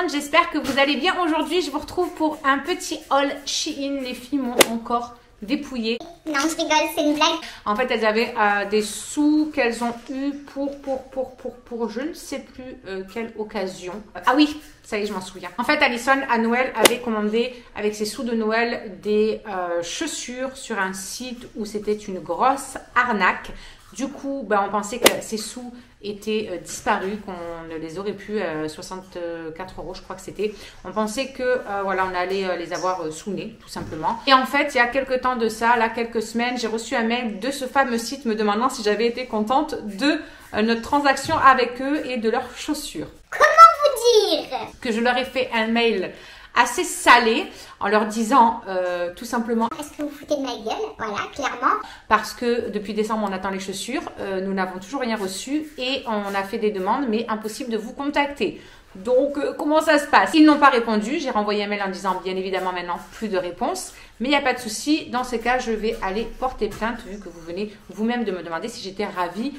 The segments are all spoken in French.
monde, j'espère que vous allez bien. Aujourd'hui, je vous retrouve pour un petit haul Shein. Les filles m'ont encore dépouillé. Non, je rigole, c'est une blague. En fait, elles avaient des sous qu'elles ont eu pour je ne sais plus quelle occasion. Ah oui, ça y est, je m'en souviens. En fait, Alison, à Noël, avait commandé avec ses sous de Noël des chaussures sur un site où c'était une grosse arnaque. Du coup, on pensait que ces sous étaient disparus, qu'on ne les aurait plus, 64 €, je crois que c'était. On pensait que voilà, on allait les avoir sous nez, tout simplement. Et en fait, il y a quelques temps de ça, là, quelques semaines, j'ai reçu un mail de ce fameux site me demandant si j'avais été contente de notre transaction avec eux et de leurs chaussures. Comment vous dire? Que je leur ai fait un mail assez salé en leur disant tout simplement: est-ce que vous foutez de ma gueule? Voilà, clairement. Parce que depuis décembre on attend les chaussures, nous n'avons toujours rien reçu et on a fait des demandes mais impossible de vous contacter. Donc comment ça se passe? Ils n'ont pas répondu, j'ai renvoyé un mail en disant bien évidemment maintenant plus de réponse, mais il n'y a pas de souci. Dans ce cas, je vais aller porter plainte vu que vous venez vous-même de me demander si j'étais ravie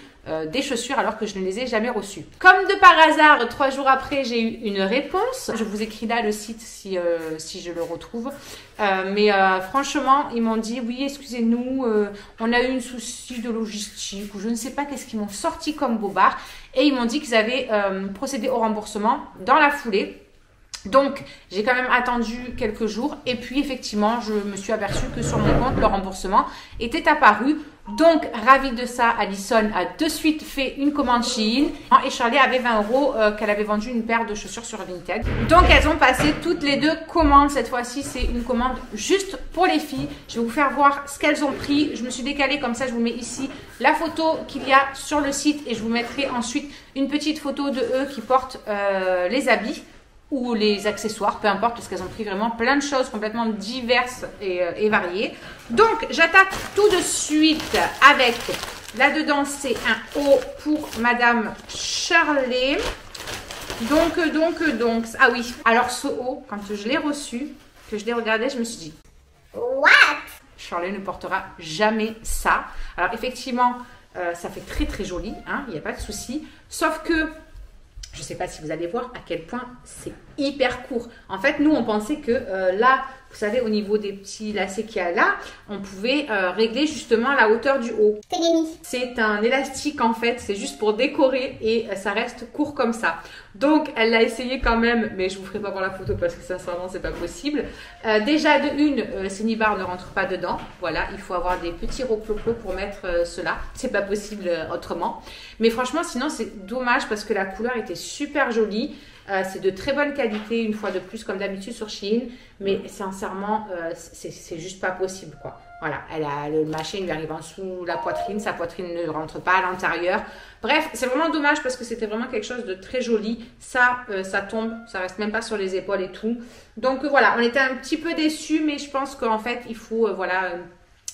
des chaussures alors que je ne les ai jamais reçues. Comme de par hasard, 3 jours après, j'ai eu une réponse. Je vous écris là le site si je le retrouve. Mais franchement, ils m'ont dit oui, excusez-nous, on a eu un souci de logistique ou je ne sais pas qu'est-ce qu'ils m'ont sorti comme bobard. Et ils m'ont dit qu'ils avaient procédé au remboursement dans la foulée. Donc, j'ai quand même attendu quelques jours et puis effectivement, je me suis aperçue que sur mon compte, le remboursement était apparu. Donc, ravie de ça, Alison a de suite fait une commande Shein et Charlie avait 20 € qu'elle avait vendu une paire de chaussures sur Vinted. Donc, elles ont passé toutes les deux commandes. Cette fois-ci, c'est une commande juste pour les filles. Je vais vous faire voir ce qu'elles ont pris. Je me suis décalée comme ça, je vous mets ici la photo qu'il y a sur le site et je vous mettrai ensuite une petite photo de eux qui portent les habits ou les accessoires, peu importe, parce qu'elles ont pris vraiment plein de choses complètement diverses et variées. Donc, j'attaque tout de suite avec, là-dedans, c'est un haut pour Madame Shirley. Donc, ah oui, alors ce haut, quand je l'ai reçu, que je l'ai regardé, je me suis dit, what? Shirley ne portera jamais ça. Alors, effectivement, ça fait très très joli, hein, il n'y a pas de souci, sauf que je ne sais pas si vous allez voir à quel point c'est hyper court. En fait, nous, on pensait que là, vous savez, au niveau des petits lacets qu'il y a là, on pouvait régler justement la hauteur du haut. C'est un élastique en fait, c'est juste pour décorer et ça reste court comme ça. Donc, elle l'a essayé quand même, mais je vous ferai pas voir la photo parce que sincèrement, c'est pas possible. Déjà, de une, ces nibards ne rentrent pas dedans. Voilà, il faut avoir des petits rocloclos pour mettre cela. C'est pas possible autrement. Mais franchement, sinon, c'est dommage parce que la couleur était super jolie. C'est de très bonne qualité, une fois de plus, comme d'habitude sur Shein. Mais sincèrement, c'est juste pas possible, quoi. Voilà, elle a le machin lui arrive en dessous la poitrine, sa poitrine ne rentre pas à l'intérieur. Bref, c'est vraiment dommage parce que c'était vraiment quelque chose de très joli. Ça, ça tombe, ça reste même pas sur les épaules et tout. Donc voilà, on était un petit peu déçus, mais je pense qu'en fait, il faut, voilà...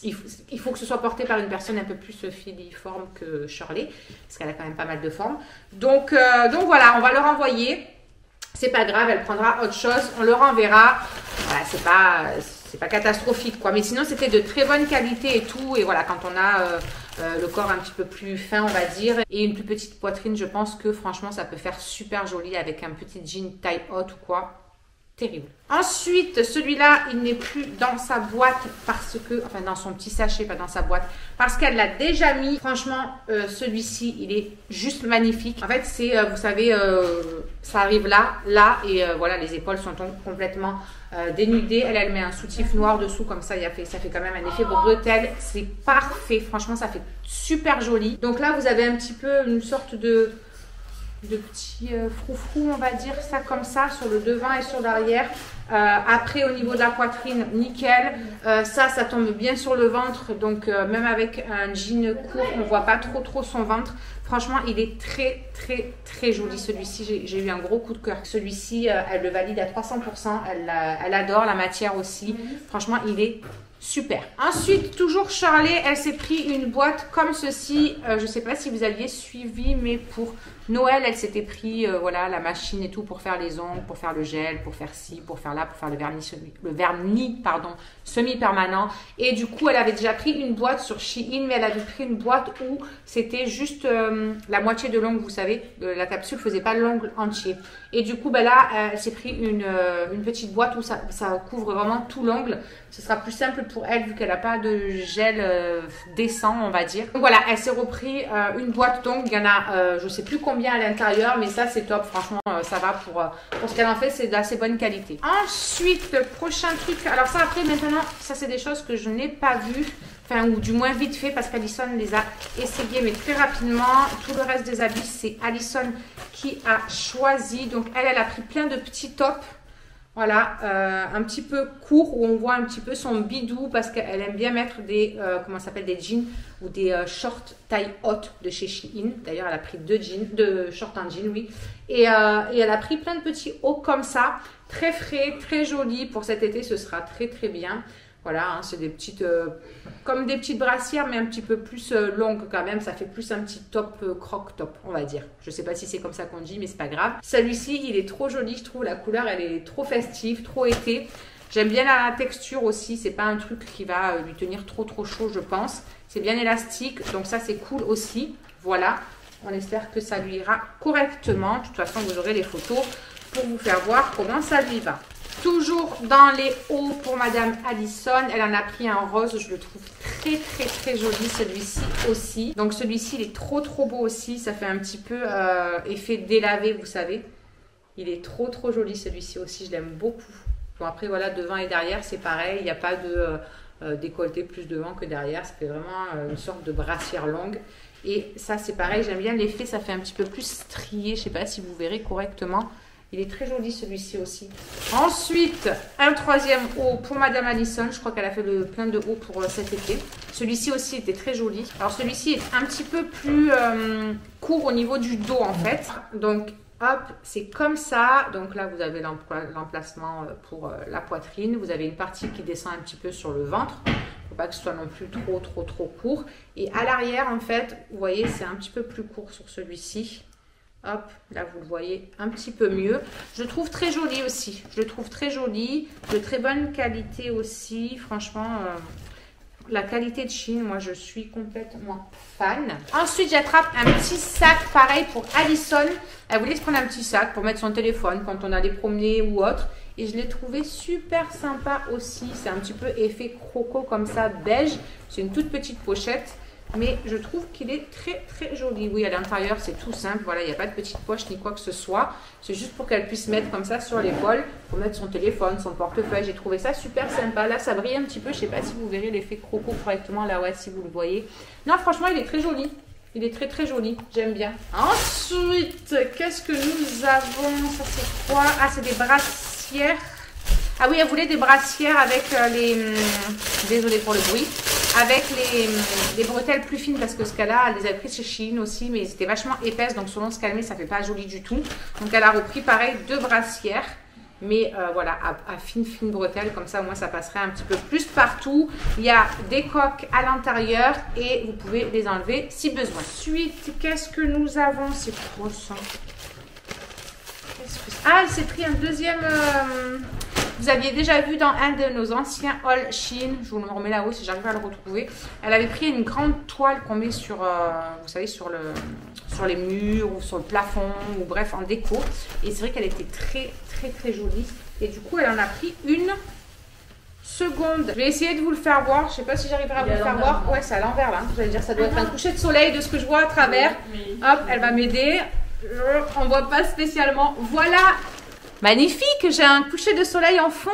Il faut que ce soit porté par une personne un peu plus filiforme que Shirley, parce qu'elle a quand même pas mal de forme. Donc voilà, on va le renvoyer. C'est pas grave, elle prendra autre chose, on le renverra. Voilà, c'est pas catastrophique, quoi. Mais sinon, c'était de très bonne qualité et tout. Et voilà, quand on a le corps un petit peu plus fin, on va dire, et une plus petite poitrine, je pense que franchement, ça peut faire super joli avec un petit jean taille haute ou quoi. Terrible. Ensuite, celui-là, il n'est plus dans sa boîte parce que, enfin dans son petit sachet, pas dans sa boîte, parce qu'elle l'a déjà mis. Franchement, celui-ci, il est juste magnifique. En fait, c'est, vous savez, ça arrive là, et voilà, les épaules sont complètement dénudées. Elle met un soutif noir dessous, comme ça, ça fait quand même un effet bretelle. C'est parfait. Franchement, ça fait super joli. Donc là, vous avez un petit peu une sorte de petits froufrous, on va dire ça comme ça, sur le devant et sur l'arrière. Après, au niveau de la poitrine, nickel. Ça tombe bien sur le ventre. Donc, même avec un jean court, on ne voit pas trop son ventre. Franchement, il est très joli celui-ci. J'ai eu un gros coup de cœur. Celui-ci, elle le valide à 300%. Elle adore la matière aussi. Franchement, il est super. Ensuite, toujours Shirley, elle s'est pris une boîte comme ceci. Je ne sais pas si vous aviez suivi, mais pour Noël, elle s'était pris voilà, la machine et tout pour faire les ongles, pour faire le gel, pour faire ci, pour faire là, pour faire le vernis semi-permanent. Et du coup, elle avait déjà pris une boîte sur Shein, mais elle avait pris une boîte où c'était juste la moitié de l'ongle, vous savez. La capsule ne faisait pas l'ongle entier. Et du coup, ben là, elle s'est pris une petite boîte où ça couvre vraiment tout l'ongle. Ce sera plus simple pour elle vu qu'elle n'a pas de gel décent, on va dire. Donc voilà, elle s'est repris une boîte d'ongles. Il y en a, je ne sais plus combien à l'intérieur, mais ça, c'est top. Franchement, ça va pour ce qu'elle en fait, c'est d'assez bonne qualité. Ensuite, le prochain truc. Alors ça, après, maintenant, ça, c'est des choses que je n'ai pas vues. Enfin, ou du moins vite fait, parce qu'Alison les a essayés, mais très rapidement. Tout le reste des habits, c'est Alison qui a choisi. Donc, elle a pris plein de petits tops. Voilà, un petit peu court, où on voit un petit peu son bidou, parce qu'elle aime bien mettre des, comment ça s'appelle, des jeans ou des shorts taille haute de chez Shein. D'ailleurs, elle a pris deux shorts en jean, oui. Et elle a pris plein de petits hauts comme ça, très frais, très jolis. Pour cet été, ce sera très, très bien. Voilà, hein, c'est des petites, comme des petites brassières, mais un petit peu plus longues quand même. Ça fait plus un petit top, croc top, on va dire. Je sais pas si c'est comme ça qu'on dit, mais c'est pas grave. Celui-ci, il est trop joli, je trouve. La couleur, elle est trop festive, trop été. J'aime bien la texture aussi. C'est pas un truc qui va lui tenir trop chaud, je pense. C'est bien élastique, donc ça, c'est cool aussi. Voilà, on espère que ça lui ira correctement. De toute façon, vous aurez les photos pour vous faire voir comment ça lui va. Toujours dans les hauts pour Madame Alison, elle en a pris un rose, je le trouve très joli, celui-ci aussi. Donc celui-ci, il est trop beau aussi, ça fait un petit peu effet délavé, vous savez. Il est trop joli celui-ci aussi, je l'aime beaucoup. Bon après voilà, devant et derrière c'est pareil, il n'y a pas de décolleté plus devant que derrière, ça fait vraiment une sorte de brassière longue. Et ça c'est pareil, j'aime bien l'effet, ça fait un petit peu plus strié, je ne sais pas si vous verrez correctement. Il est très joli celui-ci aussi. Ensuite, un troisième haut pour Madame Alison. Je crois qu'elle a fait le plein de hauts pour cet été. Celui-ci aussi était très joli. Alors celui-ci est un petit peu plus court au niveau du dos en fait. Donc hop, c'est comme ça. Donc là, vous avez l'emplacement pour la poitrine. Vous avez une partie qui descend un petit peu sur le ventre. Il ne faut pas que ce soit non plus trop court. Et à l'arrière, en fait, vous voyez, c'est un petit peu plus court sur celui-ci. Hop, là vous le voyez un petit peu mieux. Je le trouve très joli aussi. Je le trouve très joli, de très bonne qualité aussi. Franchement, la qualité de Shein, moi je suis complètement fan. Ensuite, j'attrape un petit sac pareil pour Alison. Elle voulait se prendre un petit sac pour mettre son téléphone quand on allait promener ou autre. Et je l'ai trouvé super sympa aussi. C'est un petit peu effet croco comme ça, beige. C'est une toute petite pochette. Mais je trouve qu'il est très joli. Oui, à l'intérieur, c'est tout simple. Voilà, il n'y a pas de petite poche ni quoi que ce soit. C'est juste pour qu'elle puisse mettre comme ça sur l'épaule. Pour mettre son téléphone, son portefeuille. J'ai trouvé ça super sympa. Là, ça brille un petit peu. Je ne sais pas si vous verrez l'effet croco correctement. Là, ouais, si vous le voyez. Non, franchement, il est très joli. Il est très joli. J'aime bien. Ensuite, qu'est-ce que nous avons? Ça, c'est quoi? Ah, c'est des brassières. Ah oui, elle voulait des brassières avec les... Désolée pour le bruit. Avec les bretelles plus fines parce que ce qu'elle a, elle les avait prises chez Shein aussi, mais elles étaient vachement épaisses, donc selon ce qu'elle met, ça fait pas joli du tout. Donc elle a repris pareil 2 brassières, mais voilà, à fines bretelles, comme ça au moins ça passerait un petit peu plus partout. Il y a des coques à l'intérieur et vous pouvez les enlever si besoin. Ensuite, qu'est-ce que nous avons? C'est quoi ça? Ah, elle s'est pris un deuxième... Vous aviez déjà vu dans un de nos anciens hauls Shein, je vous le remets là-haut si j'arrive à le retrouver. Elle avait pris une grande toile qu'on met sur, vous savez, sur les murs ou sur le plafond, ou bref, en déco. Et c'est vrai qu'elle était très jolie. Et du coup, elle en a pris une seconde. Je vais essayer de vous le faire voir. Je ne sais pas si j'arriverai à vous le faire voir. Ouais, c'est à l'envers là. J'allais dire, ça doit être un coucher de soleil de ce que je vois à travers. Hop, elle va m'aider. On ne voit pas spécialement. Voilà. Magnifique, j'ai un coucher de soleil en fond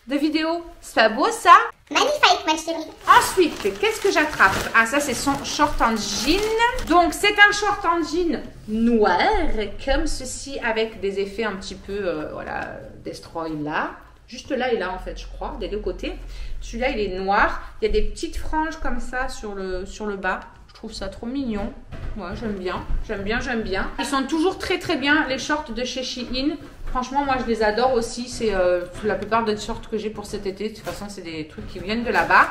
de vidéo. C'est pas beau ça? Magnifique, ma chérie. Ensuite, qu'est-ce que j'attrape? Ah, ça c'est son short en jean. Donc c'est un short en jean noir, comme ceci, avec des effets un petit peu, voilà, destroy là. Juste là et là en fait, je crois, des deux côtés. Celui-là, il est noir. Il y a des petites franges comme ça sur le bas. Je trouve ça trop mignon. Ouais, j'aime bien. Ils sont toujours très bien, les shorts de chez Shein. Franchement, moi, je les adore aussi. C'est la plupart des shorts que j'ai pour cet été. De toute façon, c'est des trucs qui viennent de là-bas.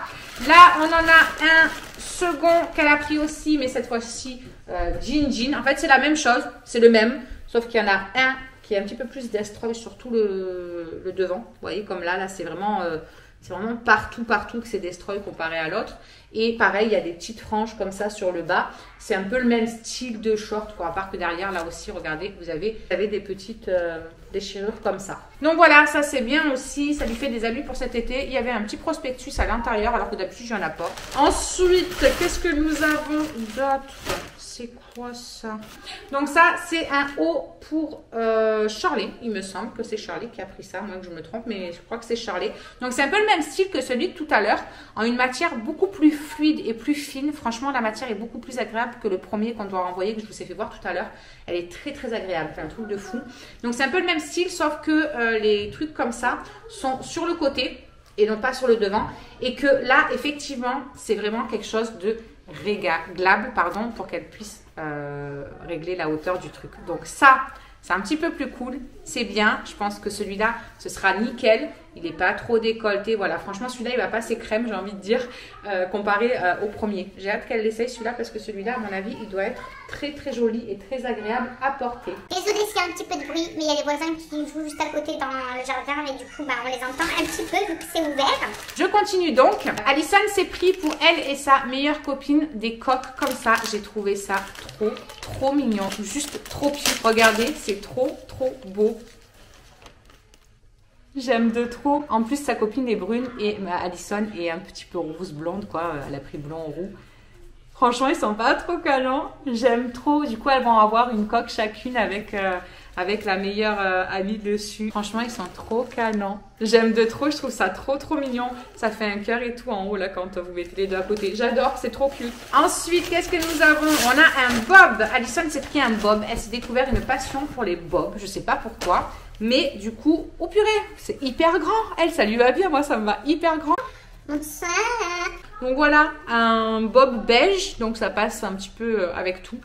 Là, on en a un second qu'elle a pris aussi, mais cette fois-ci, jean. En fait, c'est la même chose. C'est le même, sauf qu'il y en a un qui est un petit peu plus destroy sur tout le devant. Vous voyez, comme là, c'est vraiment partout que c'est destroy comparé à l'autre. Et pareil, il y a des petites franges comme ça sur le bas. C'est un peu le même style de short, quoi. À part que derrière, là aussi, regardez, vous avez des petites déchirures comme ça. Donc voilà, ça c'est bien aussi. Ça lui fait des habits pour cet été. Il y avait un petit prospectus à l'intérieur, alors que d'habitude, j'en ai pas. Ensuite, qu'est-ce que nous avons d'autre? C'est quoi ça? Donc ça, c'est un haut pour Charlie. Il me semble que c'est Charlie qui a pris ça. Moi, que je me trompe, mais je crois que c'est Charlie. Donc c'est un peu le même style que celui de tout à l'heure, en une matière beaucoup plus fluide et plus fine. Franchement, la matière est beaucoup plus agréable que le premier qu'on doit renvoyer, que je vous ai fait voir tout à l'heure. Elle est très très agréable. C'est un truc de fou. Donc c'est un peu le même style, sauf que les trucs comme ça sont sur le côté et non pas sur le devant. Et que là, effectivement, c'est vraiment quelque chose de réglable, pardon, pour qu'elle puisse régler la hauteur du truc. Donc ça, c'est un petit peu plus cool, c'est bien. Je pense que celui-là, ce sera nickel. Il n'est pas trop décolleté. Voilà, franchement, celui-là, il va passer crème, j'ai envie de dire, comparé au premier. J'ai hâte qu'elle l'essaye, celui-là, parce que celui-là, à mon avis, il doit être très, très joli et très agréable à porter. Désolée s'il y a un petit peu de bruit, mais il y a les voisins qui jouent juste à côté dans le jardin, et du coup, on les entend un petit peu vu que c'est ouvert. Je continue donc. Alison s'est pris pour elle et sa meilleure copine des coques comme ça. J'ai trouvé ça trop mignon. Juste trop cute. Regardez, c'est trop beau. J'aime de trop. En plus, sa copine est brune et Alison est un petit peu rousse blonde, quoi. Elle a pris blond roux. Franchement, ils sont pas trop câlins. J'aime trop. Du coup, elles vont avoir une coque chacune avec la meilleure amie dessus. Franchement, ils sont trop câlins. J'aime de trop. Je trouve ça trop mignon. Ça fait un cœur et tout en haut, là, quand vous mettez les deux à côté. J'adore. C'est trop cute. Ensuite, qu'est-ce que nous avons? On a un bob. Alison s'est pris un bob. Elle s'est découvert une passion pour les bobs. Je sais pas pourquoi. Mais du coup, oh purée, c'est hyper grand. Elle, ça lui va bien. Moi, ça me va hyper grand. Donc voilà, un bob beige. Donc ça passe un petit peu avec tout.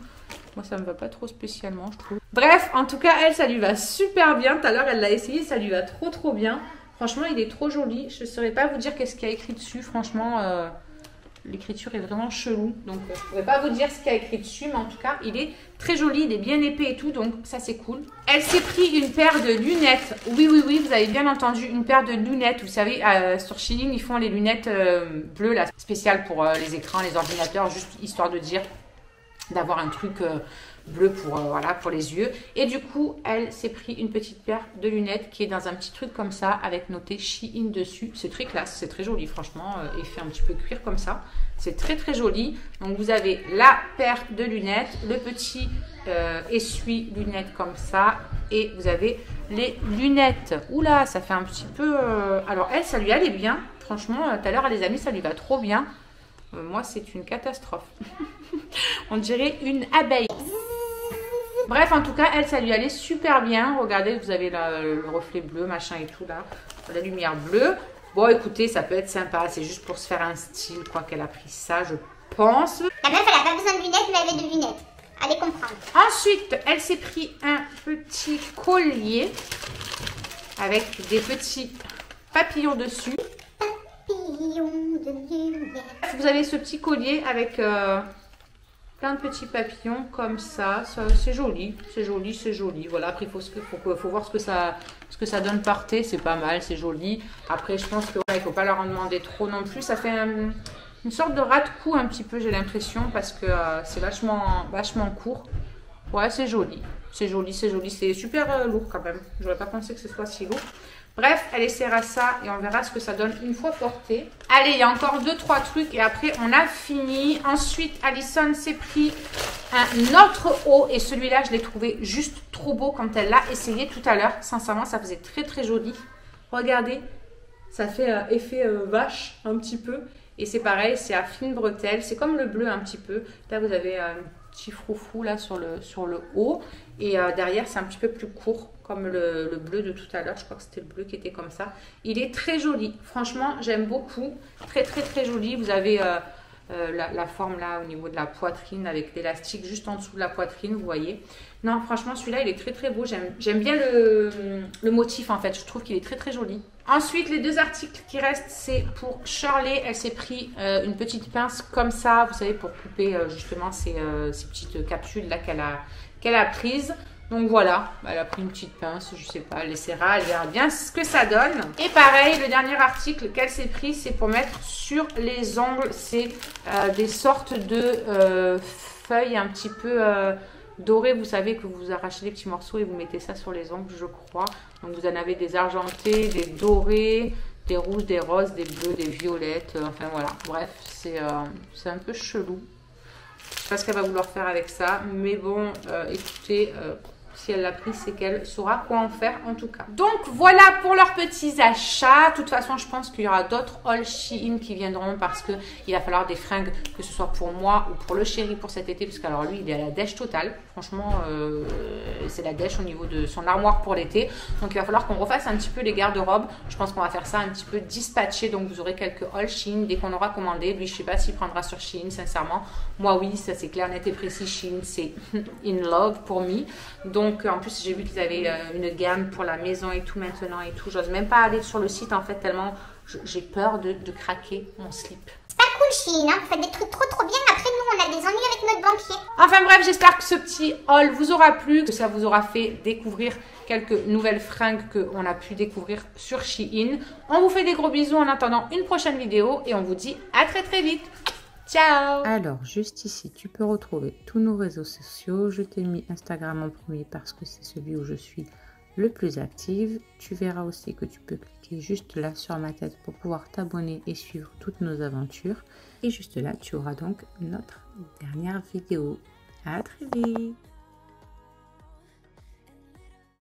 Moi, ça me va pas trop spécialement, je trouve. Bref, en tout cas, elle, ça lui va super bien. Tout à l'heure, elle l'a essayé. Ça lui va trop bien. Franchement, il est trop joli. Je ne saurais pas vous dire qu'est-ce qu'il y a écrit dessus. Franchement, l'écriture est vraiment chelou. Donc, je ne pourrais pas vous dire ce qu'il y a écrit dessus. Mais en tout cas, il est très joli. Il est bien épais et tout. Donc, ça, c'est cool. Elle s'est pris une paire de lunettes. Oui, vous avez bien entendu. Une paire de lunettes. Vous savez, sur Shein, ils font les lunettes bleues, là, spéciales pour les écrans, les ordinateurs. Juste histoire de dire d'avoir un truc bleu pour les yeux. Et du coup, elle s'est pris une petite paire de lunettes qui est dans un petit truc comme ça avec noté Shein dessus. C'est très classe, c'est très joli franchement, et fait un petit peu cuir comme ça. C'est très joli. Donc vous avez la paire de lunettes, le petit essuie-lunettes comme ça, et vous avez les lunettes. Oula, ça fait un petit peu... Alors elle, ça lui allait bien. Franchement, tout à l'heure, les amis, ça lui va trop bien. Moi, c'est une catastrophe. On dirait une abeille. Bref, en tout cas, elle, ça lui allait super bien. Regardez, vous avez le reflet bleu, machin et tout là. La lumière bleue. Bon, écoutez, ça peut être sympa. C'est juste pour se faire un style, quoi, qu'elle a pris ça, je pense. La meuf, elle a pas besoin de lunettes, mais elle avait de lunettes. Allez comprendre. Ensuite, elle s'est pris un petit collier avec des petits papillons dessus. Vous avez ce petit collier avec plein de petits papillons comme ça. C'est joli, c'est joli. Voilà, après il faut voir ce que ça donne par thé. C'est pas mal, c'est joli. Après, je pense que voilà, il faut pas leur en demander trop non plus. Ça fait une sorte de ras de cou un petit peu, j'ai l'impression, parce que c'est vachement court. Ouais, c'est joli. C'est super lourd quand même. J'aurais pas pensé que ce soit si lourd. Bref, elle essaiera ça et on verra ce que ça donne une fois porté. Allez, il y a encore 2-3 trucs et après on a fini. Ensuite, Alison s'est pris un autre haut et celui-là, je l'ai trouvé juste trop beau quand elle l'a essayé tout à l'heure. Sincèrement, ça faisait très joli. Regardez, ça fait effet vache un petit peu. Et c'est pareil, c'est à fine bretelle. C'est comme le bleu un petit peu. Là, vous avez un petit froufrou là sur le haut. Et derrière, c'est un petit peu plus court, comme le bleu de tout à l'heure. Je crois que c'était le bleu qui était comme ça. Il est très joli. Franchement, j'aime beaucoup. Très joli. Vous avez la forme là au niveau de la poitrine avec l'élastique juste en dessous de la poitrine, vous voyez. Non, franchement, celui-là, il est très très beau. J'aime bien le motif en fait. Je trouve qu'il est très très joli. Ensuite, les deux articles qui restent, c'est pour Shirley. Elle s'est pris une petite pince comme ça, vous savez, pour couper justement ces petites capsules là qu'elle a prises. Donc voilà, elle a pris une petite pince, je sais pas, elle essaiera, elle verra bien ce que ça donne. Et pareil, le dernier article qu'elle s'est pris, c'est pour mettre sur les ongles. C'est des sortes de feuilles un petit peu dorées. Vous savez que vous arrachez des petits morceaux et vous mettez ça sur les ongles, je crois. Donc vous en avez des argentés, des dorés, des rouges, des roses, des bleus, des violettes. Enfin voilà, bref, c'est un peu chelou. Je sais pas ce qu'elle va vouloir faire avec ça, mais bon, écoutez, si elle l'a pris, c'est qu'elle saura quoi en faire en tout cas. Donc voilà pour leurs petits achats. De toute façon, je pense qu'il y aura d'autres haul Shein qui viendront parce que il va falloir des fringues, que ce soit pour moi ou pour le chéri pour cet été, parce qu'alors lui, il est à la dèche totale. Franchement, c'est la dèche au niveau de son armoire pour l'été. Donc il va falloir qu'on refasse un petit peu les garde-robes. Je pense qu'on va faire ça un petit peu dispatché. Donc vous aurez quelques haul Shein dès qu'on aura commandé. Lui, je sais pas s'il prendra sur Shein, sincèrement. Moi, oui, ça c'est clair, net et précis. Shein, c'est in love pour me. Donc en plus j'ai vu qu'ils avaient une gamme pour la maison et tout maintenant et tout. J'ose même pas aller sur le site en fait tellement j'ai peur de craquer mon slip. C'est pas cool Shein, hein, vous faites des trucs trop bien. Après nous on a des ennuis avec notre banquier. Enfin bref, j'espère que ce petit haul vous aura plu, que ça vous aura fait découvrir quelques nouvelles fringues qu'on a pu découvrir sur Shein. On vous fait des gros bisous en attendant une prochaine vidéo et on vous dit à très vite. Ciao! Alors, juste ici, tu peux retrouver tous nos réseaux sociaux. Je t'ai mis Instagram en premier parce que c'est celui où je suis le plus active. Tu verras aussi que tu peux cliquer juste là sur ma tête pour pouvoir t'abonner et suivre toutes nos aventures. Et juste là, tu auras donc notre dernière vidéo. À très vite!